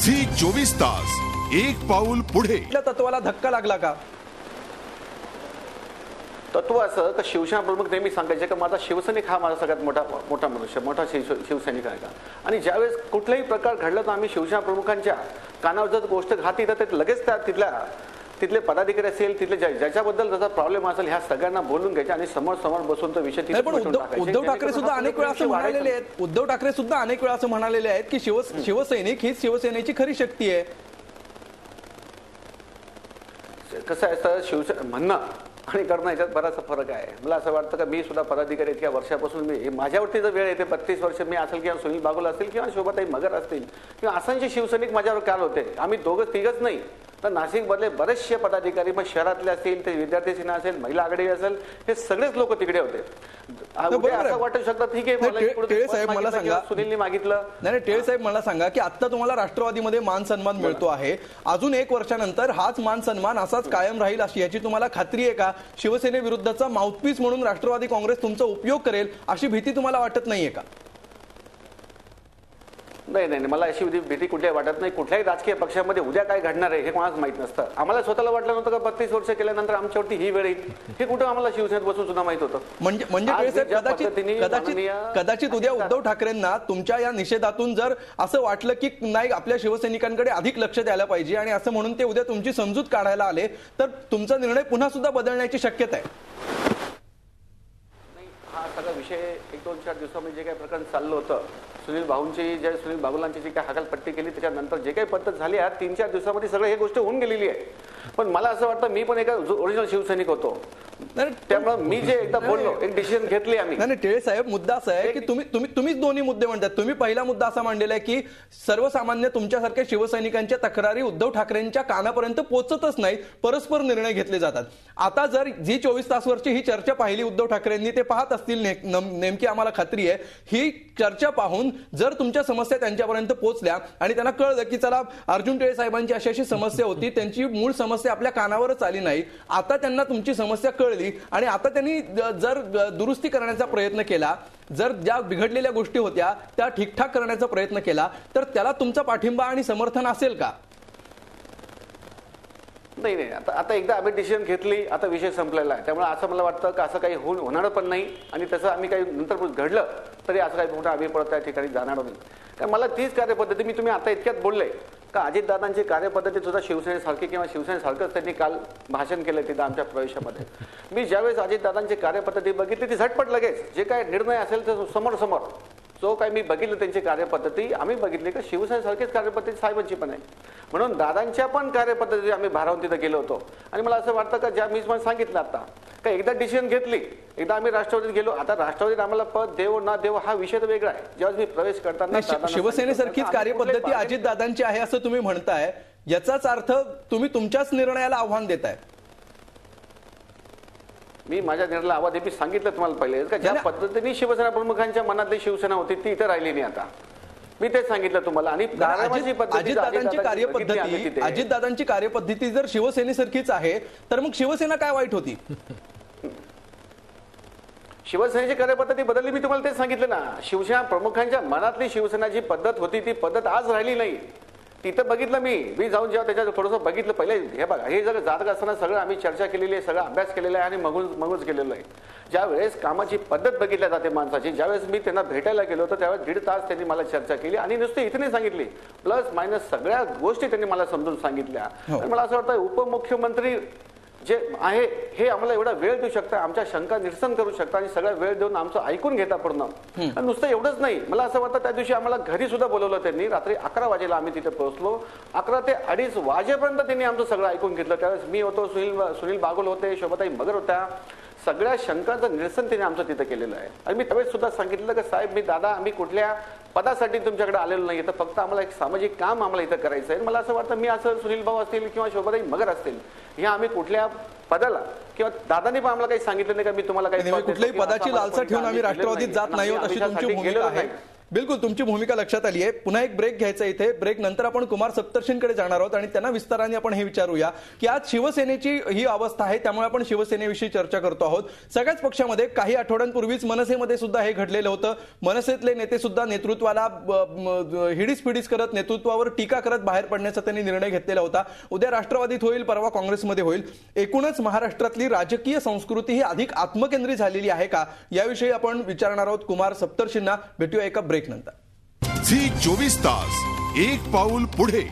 Zee 24 तास एक पाऊल पुढे. तत्वाला धक्का लागला का? तत्व असं तर शिवसेना प्रमुख नेहमी सांगायचे की माझा शिवसैनिक हा माझा सगळ्यात मोठा मनुष्य, मोठा शिवसैनिक आहे का. आणि ज्यावेळेस कुठलाही प्रकार घडला तर आम्ही शिवसेना प्रमुखांच्या कानावर जर गोष्ट घातली तर लगेच त्या तिथले पदाधिकारी असेल, तिथले ज्याच्याबद्दल त्याचा प्रॉब्लेम असेल ह्या सगळ्यांना बोलून घ्यायचे आणि समोर बसून तो विषय उद्धव ठाकरे सुद्धा अनेक वेळा असं म्हणालेले आहेत. उद्धव ठाकरे सुद्धा अनेक वेळा असं म्हणालेले आहेत की शिवसैनिक हीच शिवसेनेची खरी शक्ती आहे. कसं आहे सर, शिवसेना म्हणणं आणि करणं याच्यात बराचसा फरक आहे. मला असं वाटतं का मी सुद्धा पदाधिकारी इतक्या वर्षापासून माझ्यावरती जर वेळ येते 32 वर्ष मी असेल किंवा सुनील बागुल असेल किंवा शोभाताई मगर असतील किंवा असंख्य शिवसैनिक माझ्यावर काल होते. आम्ही तिघच नाही तर नाशिक मधले बरेचसे पदाधिकारी, मग शहरातले असतील, ते विद्यार्थी सेना असेल, महिला आघाडी असेल, हे सगळेच लोक तिकडे होते. असं वाटू शकतं ठीक आहे टेळे साहेब मला सांगा, सुनीलनी मागितलं नाही टेळे साहेब मला सांगा की आता तुम्हाला राष्ट्रवादीमध्ये मान सन्मान मिळतो आहे, अजून 1 वर्षानंतर हाच मान सन्मान असाच कायम राहील अशी याची तुम्हाला खात्री आहे का? शिवसेनेविरुद्धचा माउथपीस म्हणून राष्ट्रवादी काँग्रेस तुमचा उपयोग करेल अशी भीती तुम्हाला वाटत नाहीये का? नाही, मला अशी भीती कुठल्याही वाटत नाही. कुठल्याही राजकीय पक्षामध्ये उद्या काय घडणार आहे हे कोणाच माहित नसतं. आम्हाला स्वतःला वाटलं नव्हतं का 32 वर्ष केल्यानंतर आमच्यावरती ही वेळ येईल, हे कुठं आम्हाला शिवसेनेत बसून सुद्धा माहित होतं. म्हणजे कदाचित उद्या उद्धव ठाकरेंना तुमच्या या निषेधातून जर असं वाटलं की नाही आपल्या शिवसैनिकांकडे अधिक लक्ष द्यायला पाहिजे आणि असं म्हणून ते उद्या तुमची समजूत काढायला आले तर तुमचा निर्णय पुन्हा सुद्धा बदलण्याची शक्यता आहे. हा सगळा विषय 1-2-4 दिवसामध्ये जे काही प्रकरण चाललं होतं, सुनील बागुलांची जी काही हकालपट्टी केली त्याच्यानंतर जे काही पद्धत झाली आहे 3-4 दिवसामध्ये सगळं हे गोष्ट होऊन गेलेली आहे. पण मला असं वाटतं मी पण एका ओरिजिनल शिवसैनिक होतो, त्यामुळे मी जे एकदा बोललो, एक डिसिजन घेतली आम्ही. नाही टेळे साहेब, मुद्दा असा आहे की तुम्हीच दोन्ही मुद्दे म्हणतात. तुम्ही पहिला मुद्दा असा मांडलेला आहे की सर्वसामान्य तुमच्यासारख्या शिवसैनिकांच्या तक्रारी उद्धव ठाकरेंच्या कानापर्यंत पोहोचतच नाहीत, परस्पर निर्णय घेतले जातात. आता जर झी 24 तासवरची ही चर्चा पाहिली उद्धव ठाकरेंनी, ते पाहत असतील नेमकी आम्हाला खात्री आहे ही चर्चा पाहून जर तुमच्या समस्या त्यांच्यापर्यंत पोहोचल्या आणि त्यांना कळलं की चला अर्जुन टेळे साहेबांची अशी समस्या होती, त्यांची मूळ समस्या आपल्या कानावरच आली नाही, आता त्यांना तुमची समस्या कळली आणि आता त्यांनी जर दुरुस्ती करण्याचा प्रयत्न केला, जर ज्या बिघडलेल्या गोष्टी होत्या त्या ठीकठाक करण्याचा प्रयत्न केला तर त्याला तुमचा पाठिंबा आणि समर्थन असेल का? नाही, आता एकदा आम्ही डिसिजन घेतली, आता विषय संपलेला आहे. त्यामुळे असं मला वाटतं की असं काही होणार पण नाही आणि तसं आम्ही काही नंतर घडलं तरी असं काही मोठं आम्ही परत त्या ठिकाणी जाणार नाही. कारण मला तीच कार्यपद्धती तुम्ही आता इतक्यात बोलले का अजितदादांची कार्यपद्धती सुद्धा शिवसेनेसारखी किंवा शिवसेनेसारखंच त्यांनी काल भाषण केलं तिथं आमच्या प्रवेशामध्ये. मी ज्यावेळेस अजितदादांची कार्यपद्धती बघितली ती झटपट लगेच जे काय निर्णय असेल तर समोर जो काही मी बघितलं त्यांची कार्यपद्धती आम्ही बघितली का शिवसेनेसारखीच कार्यपद्धती साहेबांची पण आहे. म्हणून दादांच्या पण कार्यपद्धती आम्ही भारावून तिथं गेलो होतो. आणि मला असं वाटतं का ज्या मी सांगितलं आता का एकदा डिसिजन घेतली, एकदा आम्ही राष्ट्रवादीत गेलो, आता राष्ट्रवादीत आम्हाला पद देव ना देव हा विषय तर वेगळा आहे. जेव्हा मी प्रवेश करताना शिवसेनेसारखीच कार्यपद्धती अजितदादांची आहे असं तुम्ही म्हणताय, याचाच अर्थ तुम्ही तुमच्याच निर्णयाला आव्हान देताय. मी माझ्या निर्णयाला आवाज मी सांगितलं तुम्हाला पहिले का ज्या पद्धतीने शिवसेना प्रमुखांच्या मनातली शिवसेना होती ती इथं राहिली नाही. आता मी तेच सांगितलं तुम्हाला. आणि अजितदादांची कार्यपद्धती जर शिवसेनेसारखीच आहे तर मग शिवसेना काय वाईट होती? शिवसेनेची कार्यपद्धती बदलली, मी तुम्हाला तेच सांगितलं ना. शिवसेना प्रमुखांच्या मनातली शिवसेना जी पद्धत होती ती पद्धत आज राहिली नाही. तिथं बघितलं मी जाऊन जेव्हा त्याच्यात थोडंसं बघितलं पहिले, हे बघा हे जर जातक असताना सगळं आम्ही चर्चा केलेली आहे, सगळा अभ्यास केलेला आहे आणि मगूच केलेलं आहे. ज्या वेळेस कामाची पद्धत बघितल्या जाते माणसाची, ज्यावेळेस मी त्यांना भेटायला गेलो होतो त्यावेळेस 1.5 तास त्यांनी मला चर्चा केली आणि नुसते इथे नाही सांगितली, प्लस मायनस सगळ्या गोष्टी त्यांनी मला समजून सांगितल्या. आणि मला असं वाटतं उपमुख्यमंत्री जे आहे हे आम्हाला एवढा वेळ देऊ शकता, आमच्या शंका निरसन करू शकता आणि सगळा वेळ देऊन आमचं ऐकून घेता पूर्ण. आणि नुसतं एवढंच नाही, मला असं वाटतं त्या दिवशी आम्हाला घरी सुद्धा बोलवलं त्यांनी. रात्री 11 वाजेला आम्ही तिथे पोहोचलो, 11 ते 2:30 वाजेपर्यंत त्यांनी आमचं सगळं ऐकून घेतलं. त्यावेळेस मी होतो, सुनील बागुल होते, शोभाताई मगर होत्या. सगळ्या शंकांचं निरसन त्यांनी आमचं तिथे केलेलं आहे. आणि मी त्यावेळेस सुद्धा सांगितलं की साहेब आम्ही कुठल्या पदासाठी तुमच्याकडे आलेलो नाही, तर फक्त आम्हाला एक सामाजिक काम आम्हाला इथं करायचं आहे. मला असं वाटतं मी असं सुनील भाऊ असतील किंवा शोभाताई मगर असतील ह्या आम्ही कुठल्या पदाला किंवा दादांनी पण आम्हाला काही सांगितलं नाही का मी तुम्हाला काही कुठल्याही पदाची लालसा ठेवून आम्ही राष्ट्रवादीत जात नाही अशी तुमची भूमिका आहे. बिलकुल तुमची भूमिका लक्षात आली आहे. पुन्हा एक ब्रेक घ्यायचा इथे. ब्रेक नंतर आपण कुमार सप्तर्षींकडे जाणार आहोत आणि त्यांना विस्ताराने आपण हे विचारूया की आज शिवसेनेची ही अवस्था आहे, त्यामुळे आपण शिवसेनेविषयी चर्चा करतो आहोत. सगळ्याच पक्षामध्ये काही आठवड्यांपूर्वीच मनसेमध्ये सुद्धा हे घडलेलं होतं. मनसेतले नेते सुद्धा नेतृत्वाला हिडीस करत नेतृत्वावर टीका करत बाहेर पडण्याचा त्यांनी निर्णय घेतलेला होता. उद्या राष्ट्रवादीत होईल, परवा काँग्रेसमध्ये होईल. एकूणच महाराष्ट्रातली राजकीय संस्कृती ही अधिक आत्मकेंद्रित झालेली आहे का, याविषयी आपण विचारणार आहोत कुमार सप्तर्षींना. भेटूया एका ब्रेक नंतर. झी 24 तास एक पाऊल पुढे.